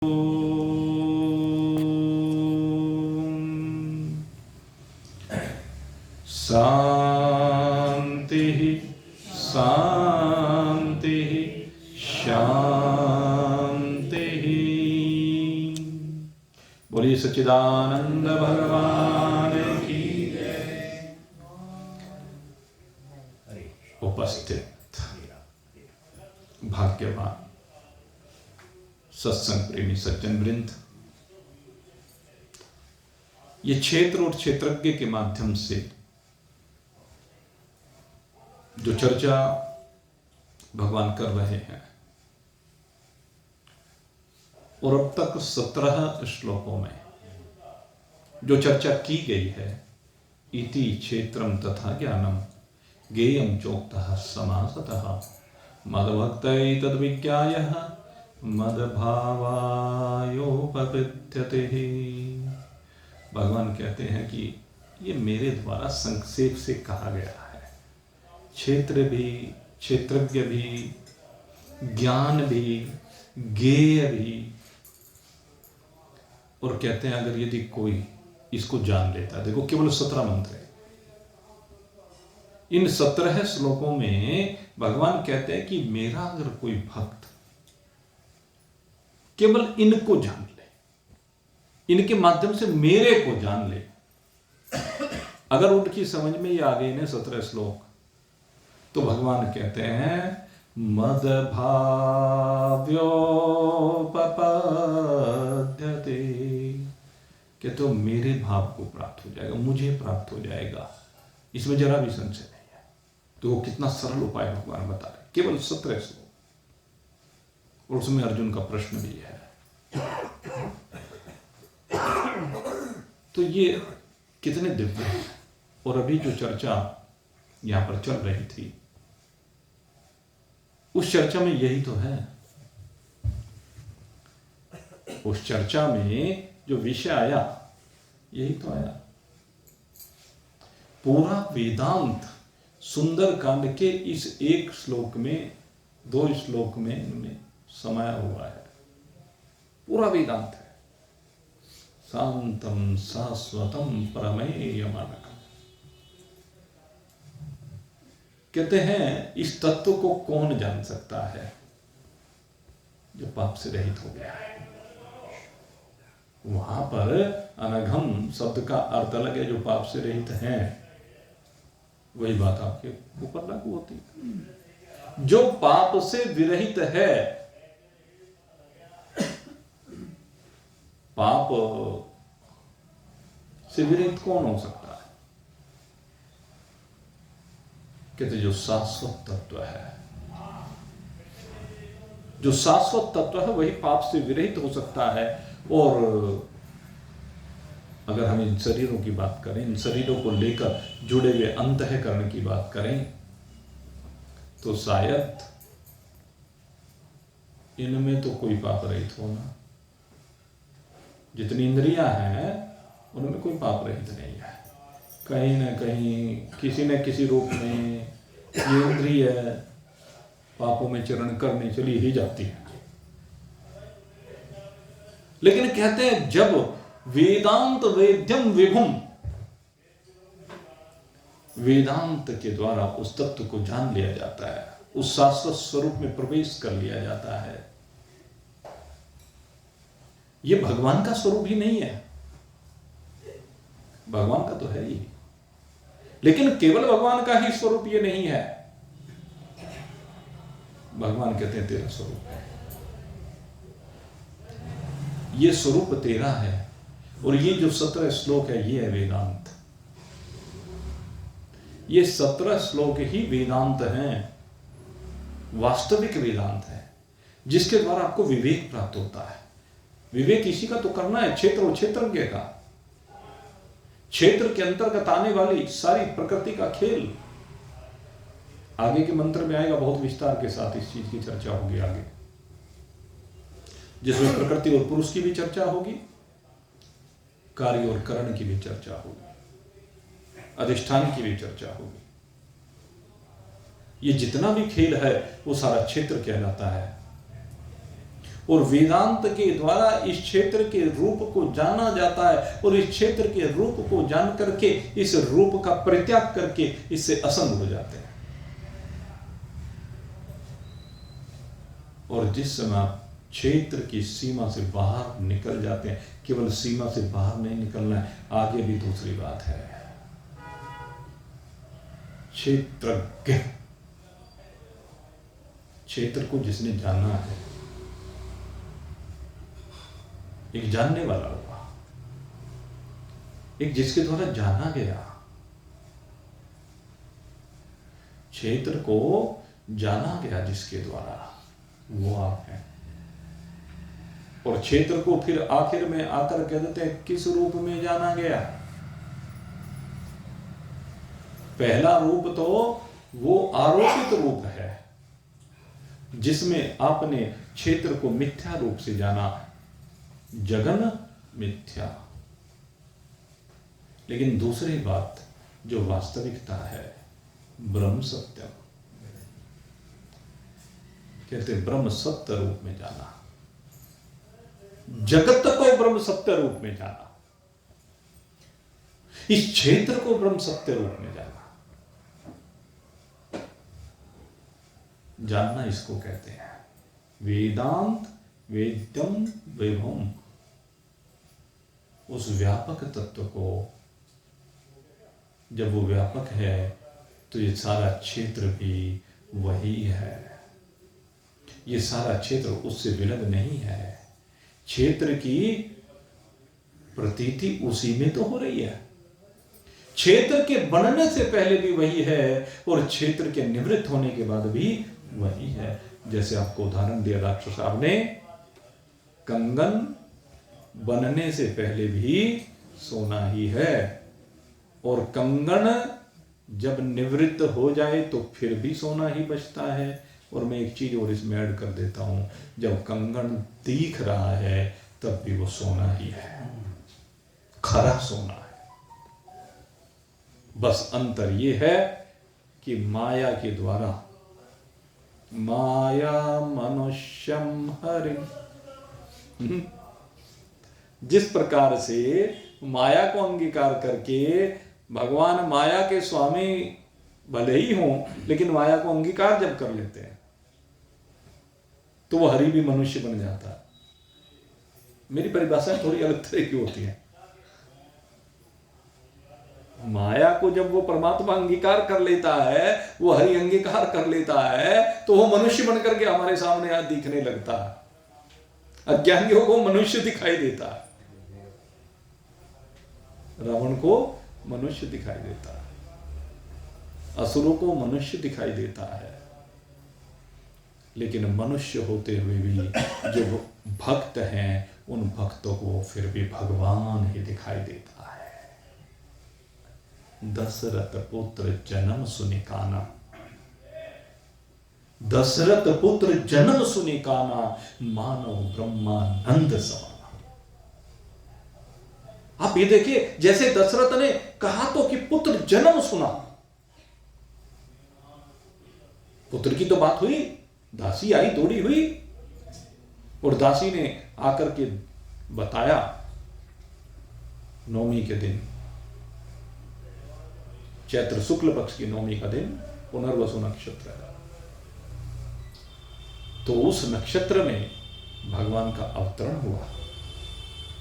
शांति शांति शांति। बोलिए सच्चिदानंद भगवान की जय। उपस्थित भाग्यवान सत्संग प्रेमी सज्जन वृंद, ये क्षेत्र और क्षेत्रज्ञ के माध्यम से जो चर्चा भगवान कर रहे हैं और अब तक 17 श्लोकों में जो चर्चा की गई है, इति क्षेत्रम तथा ज्ञानम ज्ञेयं चोक्तः समासतः मद्भक्तै तद्विज्ञायः मद्भावायोपपद्यते। भगवान कहते हैं कि ये मेरे द्वारा संक्षेप से कहा गया है। क्षेत्र भी, क्षेत्रज्ञ भी, ज्ञान भी, ज्ञेय भी। और कहते हैं अगर यदि कोई इसको जान लेता है, देखो केवल 17 मंत्र है। इन 17 श्लोकों में भगवान कहते हैं कि मेरा अगर कोई भक्त केवल इनको जान ले, इनके माध्यम से मेरे को जान ले, अगर उनकी समझ में ही आ गए ने 17 श्लोक, तो भगवान कहते हैं मद्भाव्योपपद्यते, कि तो मेरे भाव को प्राप्त हो जाएगा, मुझे प्राप्त हो जाएगा। इसमें जरा भी संशय नहीं है। तो वो कितना सरल उपाय भगवान बता रहे, केवल 17 श्लोक। और उसमें अर्जुन का प्रश्न भी है। तो ये कितने दिव्य हैं। और अभी जो चर्चा यहां पर चल रही थी, उस चर्चा में यही तो है। उस चर्चा में जो विषय आया, यही तो आया। पूरा वेदांत सुंदर कांड के इस एक श्लोक में, 2 श्लोक में इनमें समाया हुआ है। पूरा वेदांत है। शांतम शाश्वतम परमेयमानकम। कहते हैं इस तत्व को कौन जान सकता है? जो पाप से रहित हो गया है। वहां पर अनघम शब्द का अर्थ अलग है। जो पाप से रहित हैं, वही बात आपके ऊपर लागू होती है। जो पाप से विरहित है, पाप से विरहित कौन हो सकता है? कहते जो शाश्वत तत्व है, जो शाश्वत तत्व है वही पाप से विरहित हो सकता है। और अगर हम इन शरीरों की बात करें, इन शरीरों को लेकर जुड़े हुए अंतःकरण की बात करें, तो शायद इनमें तो कोई पाप रहित होना। जितनी इंद्रियां हैं उनमें कोई पाप रहित नहीं है। कहीं ना कहीं किसी न किसी रूप में ये इंद्रिय पापों में चरण करने चली ही जाती है। लेकिन कहते हैं जब वेदांत वेद्यम विभुम, वेदांत के द्वारा उस तत्व को जान लिया जाता है, उस शाश्वत स्वरूप में प्रवेश कर लिया जाता है। ये भगवान का स्वरूप ही नहीं है। भगवान का तो है ही, लेकिन केवल भगवान का ही स्वरूप ये नहीं है। भगवान कहते हैं तेरा स्वरूप है, ये स्वरूप तेरा है। और ये जो 17 श्लोक है, ये है वेदांत। ये 17 श्लोक ही वेदांत हैं, वास्तविक वेदांत है, जिसके द्वारा आपको विवेक प्राप्त होता है। विवेक इसी का तो करना है, क्षेत्र और क्षेत्रज्ञ का। क्षेत्र के अंतर्गत आने वाली सारी प्रकृति का खेल। आगे के मंत्र में आएगा, बहुत विस्तार के साथ इस चीज की चर्चा होगी आगे, जिसमें प्रकृति और पुरुष की भी चर्चा होगी, कार्य और करण की भी चर्चा होगी, अधिष्ठान की भी चर्चा होगी। ये जितना भी खेल है वो सारा क्षेत्र कहलाता है। और वेदांत के द्वारा इस क्षेत्र के रूप को जाना जाता है, और इस क्षेत्र के रूप को जान करके इस रूप का परित्याग करके इससे असंग हो जाते हैं। और जिस समय आप क्षेत्र की सीमा से बाहर निकल जाते हैं, केवल सीमा से बाहर नहीं निकलना है, आगे भी दूसरी बात है। क्षेत्रज्ञ, क्षेत्र को जिसने जाना है, एक जानने वाला हुआ, एक जिसके द्वारा जाना गया। क्षेत्र को जाना गया जिसके द्वारा, वो आप हैं। और क्षेत्र को फिर आखिर में आकर कह देते हैं किस रूप में जाना गया। पहला रूप तो वो आरोपित रूप है जिसमें आपने क्षेत्र को मिथ्या रूप से जाना, जगन मिथ्या। लेकिन दूसरी बात जो वास्तविकता है, ब्रह्म सत्यम, कहते ब्रह्म सत्य रूप में जाना, जगत को ब्रह्म सत्य रूप में जाना, इस क्षेत्र को ब्रह्म सत्य रूप में जाना। जानना इसको कहते हैं वेदांत, वेद्यम विभम। उस व्यापक तत्व को, जब वो व्यापक है तो ये सारा क्षेत्र भी वही है। ये सारा क्षेत्र उससे विलग नहीं है। क्षेत्र की प्रतीति उसी में तो हो रही है। क्षेत्र के बनने से पहले भी वही है और क्षेत्र के निवृत्त होने के बाद भी वही है। जैसे आपको उदाहरण दिया डॉक्टर साहब ने, कंगन बनने से पहले भी सोना ही है, और कंगन जब निवृत्त हो जाए तो फिर भी सोना ही बचता है। और मैं एक चीज और इसमें ऐड कर देता हूं, जब कंगन दिख रहा है तब भी वो सोना ही है, खरा सोना है। बस अंतर ये है कि माया के द्वारा, माया मनुष्यम हरि, जिस प्रकार से माया को अंगीकार करके भगवान माया के स्वामी भले ही हों, लेकिन माया को अंगीकार जब कर लेते हैं तो वो हरि भी मनुष्य बन जाता है। मेरी परिभाषा थोड़ी अलग तरह की होती है। माया को जब वो परमात्मा अंगीकार कर लेता है, वो हरि अंगीकार कर लेता है, तो वो मनुष्य बनकर के हमारे सामने आज दिखने लगता है। अज्ञानियों को मनुष्य दिखाई देता है, रावण को मनुष्य दिखाई देता है, असुरों को मनुष्य दिखाई देता है। लेकिन मनुष्य होते हुए भी जो भक्त हैं, उन भक्तों को फिर भी भगवान ही दिखाई देता है। दशरथ पुत्र जन्म सुनि काना, दशरथ पुत्र जन्म सुनि काना, मानव ब्रह्मानंद समाना। आप ये देखिए, जैसे दशरथ ने कहा तो कि पुत्र जन्म सुना, पुत्र की तो बात हुई, दासी आई दौड़ी हुई और दासी ने आकर के बताया नवमी के दिन, चैत्र शुक्ल पक्ष की नवमी का दिन पुनर्वसु नक्षत्र है, तो उस नक्षत्र में भगवान का अवतरण हुआ।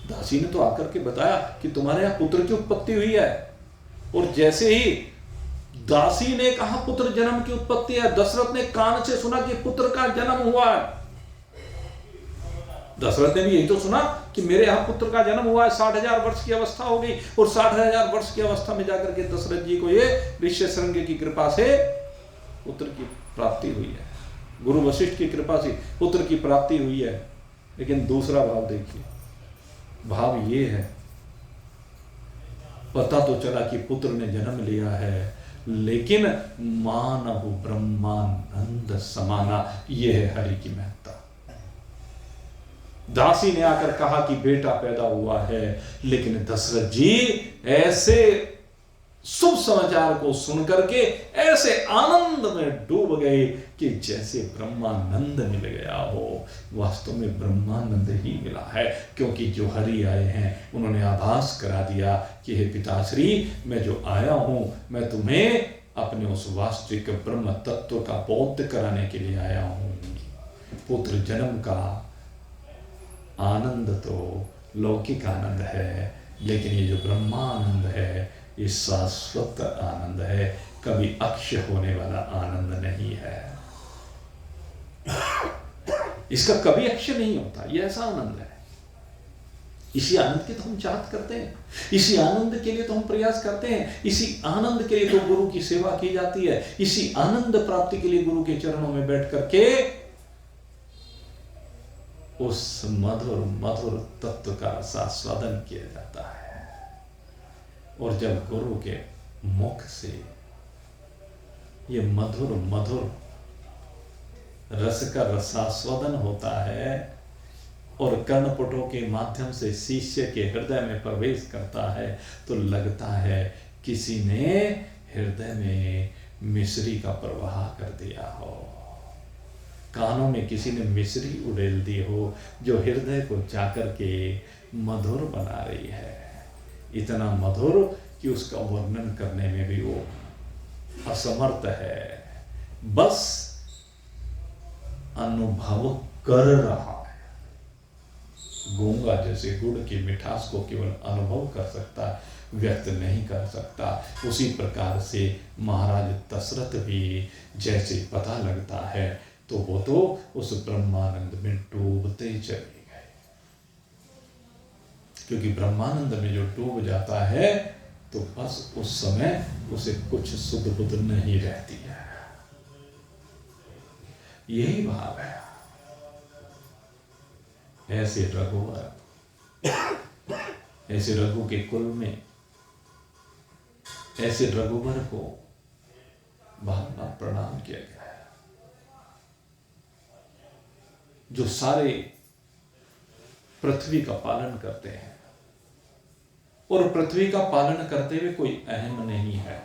दासी ने तो आकर के बताया कि तुम्हारे यहां पुत्र की उत्पत्ति हुई है, और जैसे ही दासी ने कहा पुत्र जन्म की उत्पत्ति है, दशरथ ने कान से सुना कि पुत्र का जन्म हुआ है। दशरथ ने भी यही तो सुना कि मेरे यहां पुत्र का जन्म हुआ है। 60,000 वर्ष की अवस्था हो गई, और 60,000 वर्ष की अवस्था में जाकर के दशरथ जी को ये ऋष्यशृंग की कृपा से पुत्र की प्राप्ति हुई है, गुरु वशिष्ठ की कृपा से पुत्र की प्राप्ति हुई है। लेकिन दूसरा भाव देखिए, भाव ये है, पता तो चला कि पुत्र ने जन्म लिया है, लेकिन मानव ब्रह्मानंद समाना, यह है हरि की महत्ता। दासी ने आकर कहा कि बेटा पैदा हुआ है, लेकिन दशरथ जी ऐसे शुभ समाचार को सुनकर के ऐसे आनंद में डूब गए कि जैसे ब्रह्मानंद मिल गया हो। वास्तव में ब्रह्मानंद ही मिला है, क्योंकि जो हरि आए हैं उन्होंने आभास करा दिया कि हे पिताश्री, मैं जो आया हूं, मैं तुम्हें अपने उस वास्तविक ब्रह्म तत्व का बोध कराने के लिए आया हूं। पुत्र जन्म का आनंद तो लौकिक आनंद है, लेकिन ये जो ब्रह्मानंद है ये शाश्वत आनंद है, कभी अक्षय होने वाला आनंद नहीं है। इसका कभी अक्षय नहीं होता, ये ऐसा आनंद है। इसी आनंद की तो हम चाहत करते हैं, इसी आनंद के लिए तो हम प्रयास करते हैं, इसी आनंद के लिए तो गुरु की सेवा की जाती है, इसी आनंद प्राप्ति के लिए गुरु के चरणों में बैठ करके उस मधुर मधुर तत्व का आस्वादन किया जाता है। और जब गुरु के मुख से ये मधुर मधुर रस का रसास्वादन होता है और कर्णपुटों के माध्यम से शिष्य के हृदय में प्रवेश करता है, तो लगता है किसी ने हृदय में मिश्री का प्रवाह कर दिया हो, कानों में किसी ने मिश्री उड़ेल दी हो, जो हृदय को जाकर के मधुर बना रही है। इतना मधुर कि उसका वर्णन करने में भी वो असमर्थ है, बस अनुभव कर रहा है। गूंगा जैसे गुड़ की मिठास को केवल अनुभव कर सकता, व्यक्त नहीं कर सकता, उसी प्रकार से महाराज दशरथ भी जैसे पता लगता है तो वो तो उस ब्रह्मानंद में डूबते चले गए, क्योंकि ब्रह्मानंद में जो डूब जाता है तो बस उस समय उसे कुछ सुध बुध नहीं रहती है। यही भाव है। ऐसे रघुवर, ऐसे रघु के कुल में ऐसे रघुवर को बार बार प्रणाम किया गया है, जो सारे पृथ्वी का पालन करते हैं, और पृथ्वी का पालन करते हुए कोई अहम नहीं है।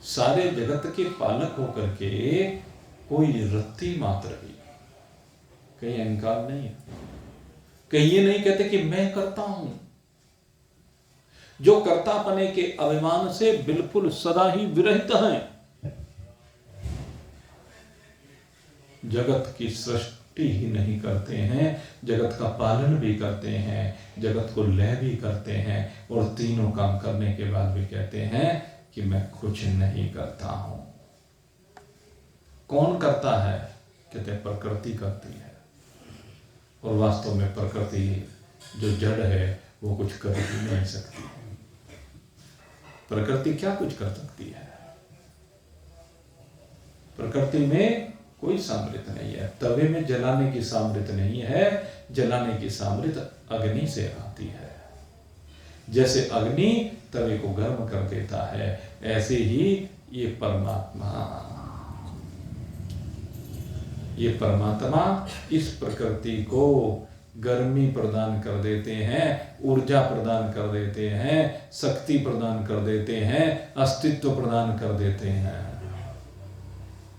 सारे जगत के पालक होकर के कोई रत्ती मात्र भी कहीं अहंकार नहीं है, कहीं ये नहीं कहते कि मैं करता हूं। जो कर्तापने के अभिमान से बिल्कुल सदा ही विरहित हैं, जगत की सृष्टि ही नहीं करते हैं, जगत का पालन भी करते हैं, जगत को लय भी करते हैं, और तीनों काम करने के बाद भी कहते हैं कि मैं कुछ नहीं करता हूं। कौन करता है? कहते हैं प्रकृति करती है, और वास्तव में प्रकृति जो जड़ है वो कुछ कर ही नहीं सकती। प्रकृति क्या कुछ कर सकती है? प्रकृति में कोई सामर्थ्य नहीं है, तवे में जलाने की सामर्थ्य नहीं है, जलाने की सामर्थ्य अग्नि से आती है। जैसे अग्नि तवे को गर्म कर देता है, ऐसे ही ये परमात्मा इस प्रकृति को गर्मी प्रदान कर देते हैं, ऊर्जा प्रदान कर देते हैं, शक्ति प्रदान कर देते हैं, अस्तित्व प्रदान कर देते हैं।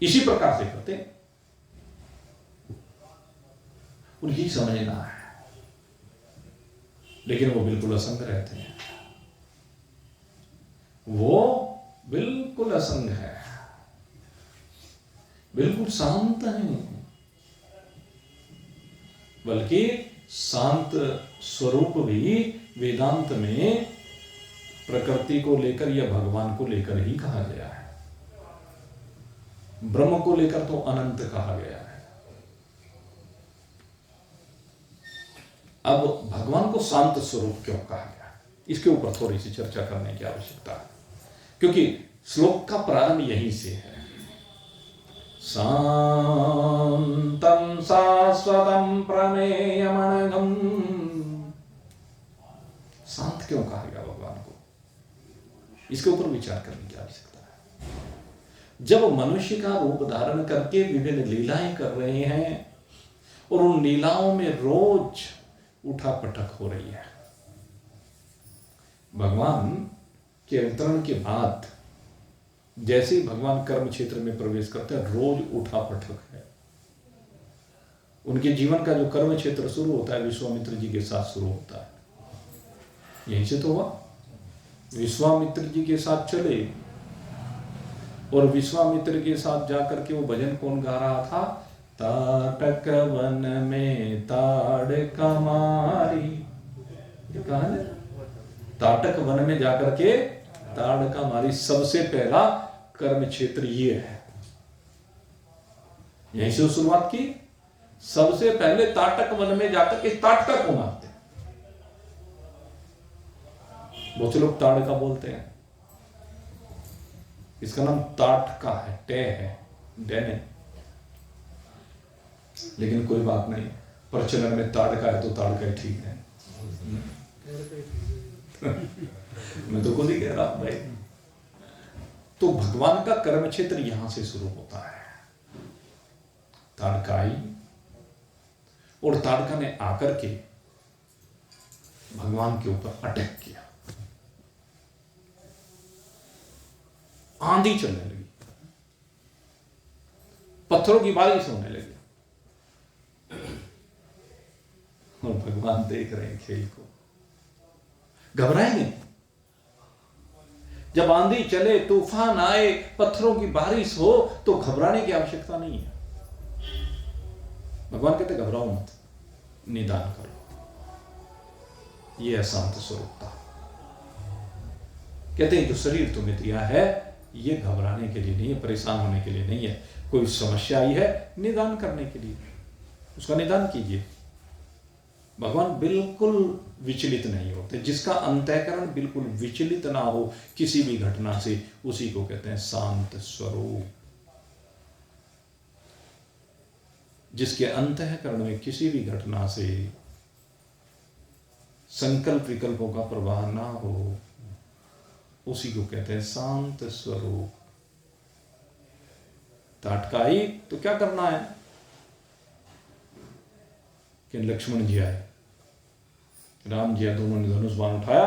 इसी प्रकार से करते हैं, और यही समझना है। लेकिन वो बिल्कुल असंग रहते हैं, वो बिल्कुल असंग है, बिल्कुल शांत है, बल्कि शांत स्वरूप भी वेदांत में प्रकृति को लेकर या भगवान को लेकर ही कहा गया है। ब्रह्म को लेकर तो अनंत कहा गया है। अब भगवान को शांत स्वरूप क्यों कहा गया, इसके ऊपर थोड़ी सी चर्चा करने की आवश्यकता है, क्योंकि श्लोक का प्रारंभ यहीं से है। शांतं शाश्वतं प्रमेयमनघम्। शांत क्यों कहा गया भगवान को, इसके ऊपर विचार करने की आवश्यकता है। जब मनुष्य का रूप धारण करके विभिन्न लीलाएं कर रहे हैं, और उन लीलाओं में रोज उठा पटक हो रही है, भगवान के अवतरण के बाद जैसे ही भगवान कर्म क्षेत्र में प्रवेश करते हैं, रोज उठा पटक है। उनके जीवन का जो कर्म क्षेत्र शुरू होता है विश्वामित्र जी के साथ शुरू होता है। यहीं से तो हुआ, विश्वामित्र जी के साथ चले और विश्वामित्र के साथ जाकर के वो भजन कौन गा रहा था? ताटक वन में ताड़का मारी। ये कहा है, ताटक वन में जाकर के ताड़का मारी। सबसे पहला कर्म क्षेत्र ये है, यहीं से शुरुआत की। सबसे पहले ताटक वन में जाकर के ताटका को मारते। बहुत से लोग ताड़का बोलते हैं, इसका नाम ताटका है, टे है, डेने। लेकिन कोई बात नहीं, प्रचलन में ताड़का है तो ताड़का ही ठीक है। मैं तो खुद ही कह रहा हूं भाई। तो भगवान का कर्म क्षेत्र यहां से शुरू होता है। ताड़का आई और ताड़का ने आकर के भगवान के ऊपर अटैक किया। आंधी चलने लगी, पत्थरों की बारिश होने लगी और भगवान देख रहे हैं खेल को। घबराएंगे? जब आंधी चले, तूफान आए, पत्थरों की बारिश हो तो घबराने की आवश्यकता नहीं है। भगवान कहते घबराओ मत, निदान करो। यह शांत स्वरूपता। कहते हैं जो शरीर तुम्हें दिया है ये घबराने के लिए नहीं है, परेशान होने के लिए नहीं है। कोई समस्या आई है, निदान करने के लिए, उसका निदान कीजिए। भगवान बिल्कुल विचलित नहीं होते। जिसका अंतःकरण बिल्कुल विचलित ना हो किसी भी घटना से, उसी को कहते हैं शांत स्वरूप। जिसके अंतःकरण में किसी भी घटना से संकल्प विकल्पों का प्रवाह ना हो, उसी को कहते हैं शांत स्वरूप। ताटका आई तो क्या करना है कि लक्ष्मण जी आए, राम जी दोनों ने धनुष बाण उठाया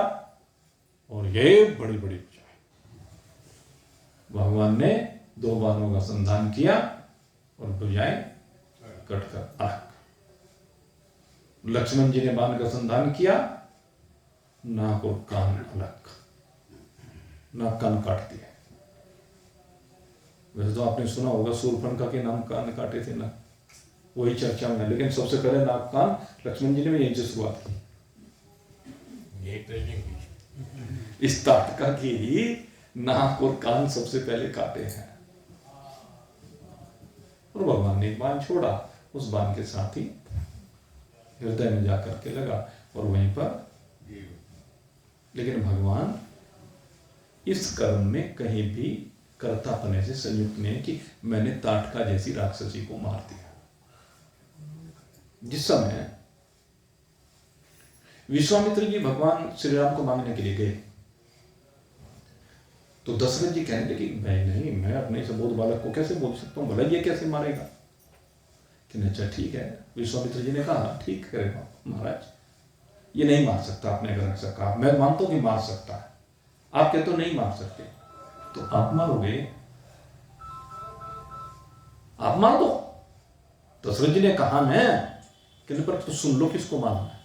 और ये बड़ी बड़ी बजाई। भगवान ने दो बाणों का संधान किया और बजाय कटकर अलग। लक्ष्मण जी ने बाण का संधान किया, नाक और कान अलग, नाक कान काट दिए। वैसे तो आपने सुना होगा शूर्पणखा के नाम कान काटे थे ना, वही चर्चा में है। लेकिन सबसे पहले नाक कान लक्ष्मण जी ने भी यहीं से शुरुआत की। इस ताटका की ही नाक और कान सबसे पहले काटे हैं और भगवान ने एक बाण छोड़ा, उस बाण के साथ ही हृदय में जाकर के लगा और वहीं पर। लेकिन भगवान इस कर्म में कहीं भी कर्तापने से संयुक्त नहीं है कि मैंने ताटका जैसी राक्षसी को मार दिया। जिस समय विश्वामित्र जी भगवान श्री राम को मांगने के लिए गए तो दशरथ जी कहने लगे मैं नहीं, मैं अपने सबोध बालक को कैसे बोल सकता हूं, भला ये कैसे मारेगा। कि अच्छा ठीक है। विश्वामित्र जी ने कहा ठीक करेगा महाराज, ये नहीं मार सकता अपने घर से। कहा मैं मानता हूं कि मार सकता है, आप कहते हो नहीं मार सकते, तो आप मारोगे, आप मार दो। दशरथ जी ने कहा मैं कहने पर तो सुन लो किसको मारना है।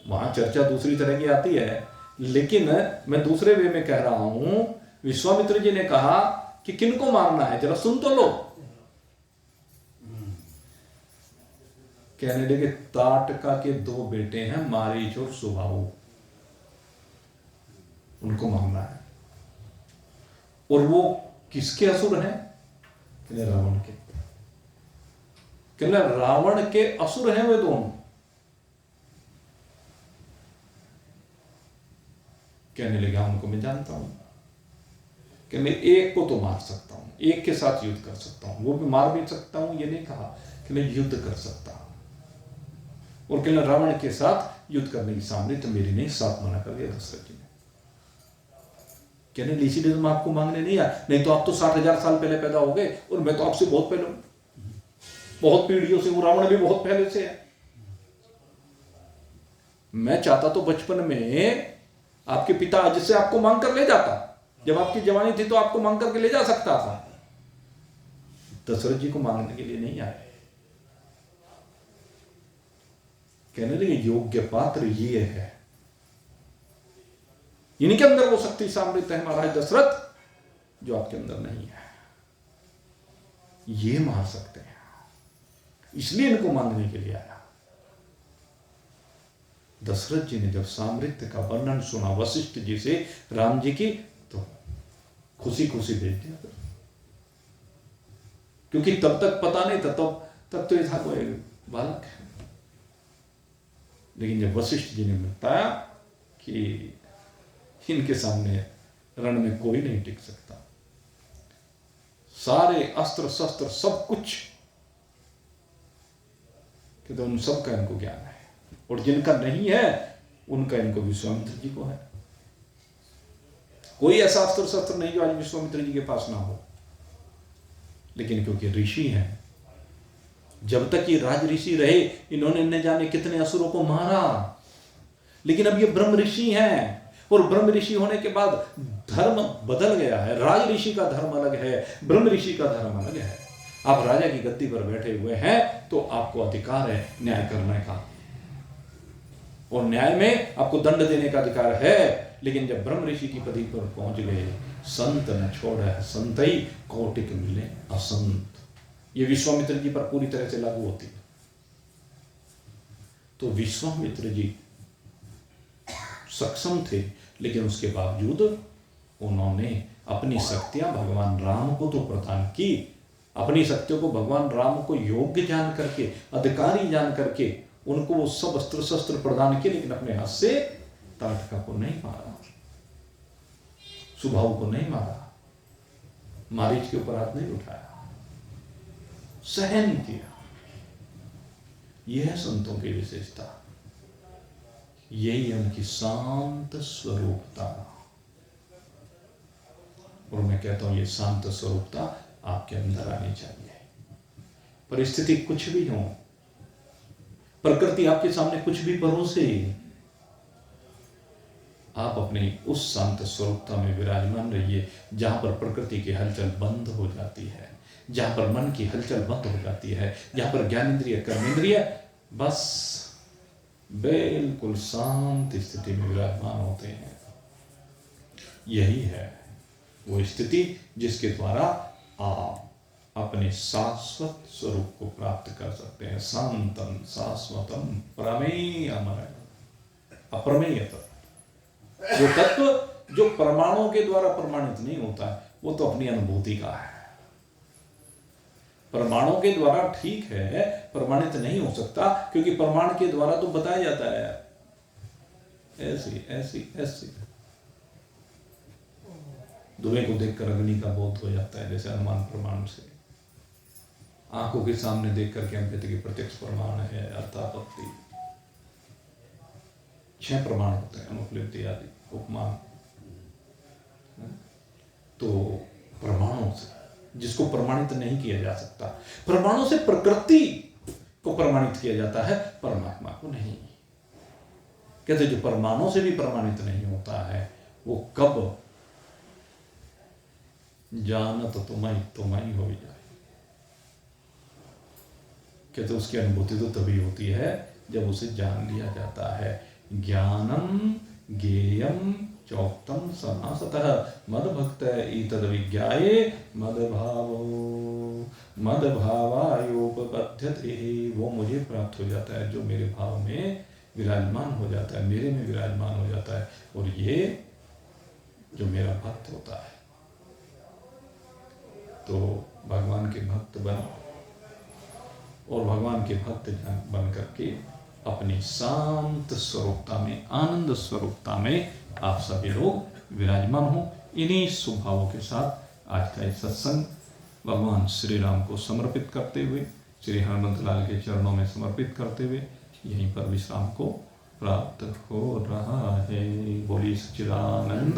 वहां चर्चा दूसरी तरह की आती है, लेकिन मैं दूसरे वे में कह रहा हूं। विश्वामित्र जी ने कहा कि किनको मारना है जरा सुन तो लो। कहने लगे ताटका के दो बेटे हैं मारीच और सुबाहु, उनको मारना है। और वो किसके असुर हैं? कहने रावण के। कहने रावण के असुर हैं वे दोनों। कहने लगे उनको मैं जानता हूं कि मैं एक को तो मार सकता हूं, एक के साथ युद्ध कर सकता हूं, वो भी मार भी सकता हूं, ये नहीं कहा कि मैं युद्ध कर सकता हूं। और कहना रावण के साथ युद्ध करने की सामर्थ्य मेरी नहीं, साथ मना कर दिया दशरथ जी ने। कहने इसीलिए तो मैं आपको मांगने नहीं आया, नहीं तो आप तो 60,000 साल पहले पैदा हो गए और मैं तो आपसे बहुत पहले हूं, बहुत पीढ़ियों से, वो रावण भी बहुत पहले से है। मैं चाहता तो बचपन में आपके पिता जिससे आपको मांग कर ले जाता, जब आपकी जवानी थी तो आपको मांग करके ले जा सकता था। दशरथ जी को मांगने के लिए नहीं आए, कहने लगे योग्य पात्र ये है, इनके अंदर वो शक्ति सामर्थ्य है महाराज दशरथ जो आपके अंदर नहीं है, ये मार सकते हैं, इसलिए इनको मांगने के लिए आया। दशरथ जी ने जब सामर्थ्य का वर्णन सुना वशिष्ठ जी से राम जी की, तो खुशी खुशी भेज दिया, क्योंकि तब तक पता नहीं था, तब तो ये था कोई बालक है। लेकिन जब वशिष्ठ जी ने बताया कि इनके सामने रण में कोई नहीं टिक सकता, सारे अस्त्र शस्त्र सब कुछ, कि तो उन सब का इनको ज्ञान है, और जिनका नहीं है उनका इनको विश्वामित्र जी को है। कोई ऐसा अस्त्र शस्त्र नहीं जो आज विश्वामित्र जी के पास ना हो, लेकिन क्योंकि ऋषि हैं, जब तक ये राज ऋषि रहे इन्होंने न जाने कितने असुरों को मारा, लेकिन अब ये ब्रह्म ऋषि हैं, और ब्रह्म ऋषि होने के बाद धर्म बदल गया है। राज ऋषि का धर्म अलग है, ब्रह्म ऋषि का धर्म अलग है। आप राजा की गद्दी पर बैठे हुए हैं तो आपको अधिकार है न्याय करने का, और न्याय में आपको दंड देने का अधिकार है। लेकिन जब ब्रह्म ऋषि की पदवी पर पहुंच गए, संत न छोड़े संतई कौटिक मिले असंत, ये विश्वामित्र जी पर पूरी तरह से लागू होती है। तो विश्वामित्र जी सक्षम थे, लेकिन उसके बावजूद उन्होंने अपनी शक्तियां भगवान राम को तो प्रदान की, अपनी शक्तियों को भगवान राम को योग्य जान करके, अधिकारी जान करके उनको वो सब अस्त्र शस्त्र प्रदान किए, लेकिन अपने हाथ से ताटका को नहीं मारा, सुबाहु को नहीं मारा, मारीच के ऊपर हाथ नहीं उठाया, सहन किया। यह है संतों की विशेषता, यही है उनकी शांत स्वरूपता। और मैं कहता हूं ये शांत स्वरूपता आपके अंदर आनी चाहिए। परिस्थिति कुछ भी हो, प्रकृति आपके सामने कुछ भी परोसे, आप अपनी उस शांत स्वरूपता में विराजमान रहिए, जहां पर प्रकृति की हलचल बंद हो जाती है, जहां पर मन की हलचल बंद हो जाती है, जहां पर ज्ञानेंद्रिय कर्मेंद्रिय बस बिल्कुल शांत स्थिति में विराजमान होते हैं। यही है वो स्थिति जिसके द्वारा आप अपने शाश्वत स्वरूप को प्राप्त कर सकते हैं। शांतम शाश्वतम प्रमेय अमर, अप्रमेय तत्व, वो तत्व जो प्रमाणों के द्वारा प्रमाणित नहीं होता है, वो तो अपनी अनुभूति का है। प्रमाणों के द्वारा ठीक है, प्रमाणित नहीं हो सकता, क्योंकि प्रमाण के द्वारा तो बताया जाता है ऐसी ऐसी ऐसी। धुएं को देखकर अग्नि का बोध हो जाता है, जैसे अनुमान प्रमाण से। आंखों के सामने देख करके हम कहते कि प्रत्यक्ष प्रमाण है, अर्थापत्ति। 6 प्रमाण होते हैं, अनुपलब्धि आदि, उपमान। तो प्रमाणों से जिसको प्रमाणित नहीं किया जा सकता, प्रमाणों से प्रकृति को प्रमाणित किया जाता है, परमात्मा को नहीं। कहते जो प्रमाणों से भी प्रमाणित नहीं होता है, वो कब जानत तुम्हें हो जाए। कहते उसकी अनुभूति तो तभी होती है जब उसे जान लिया जाता है। ज्ञानम ज्ञेयम चौक्तम समासतः मद भक्त ईतद विज्ञाये मद भावायोपपद्यते। वो मुझे प्राप्त हो जाता है जो मेरे भाव में विराजमान हो जाता है, मेरे में विराजमान हो जाता है, और ये जो मेरा भक्त होता है। तो भगवान के भक्त बनो, और भगवान के भक्त बन करके अपनी शांत स्वरूपता में, आनंद स्वरूपता में आप सभी लोग विराजमान हो। इन्हीं स्वभावों के साथ आज का इस सत्संग भगवान श्री राम को समर्पित करते हुए, श्री हनुमंत लाल के चरणों में समर्पित करते हुए यहीं पर विश्राम को प्राप्त हो रहा है। बोलिए सच्चिदानंद।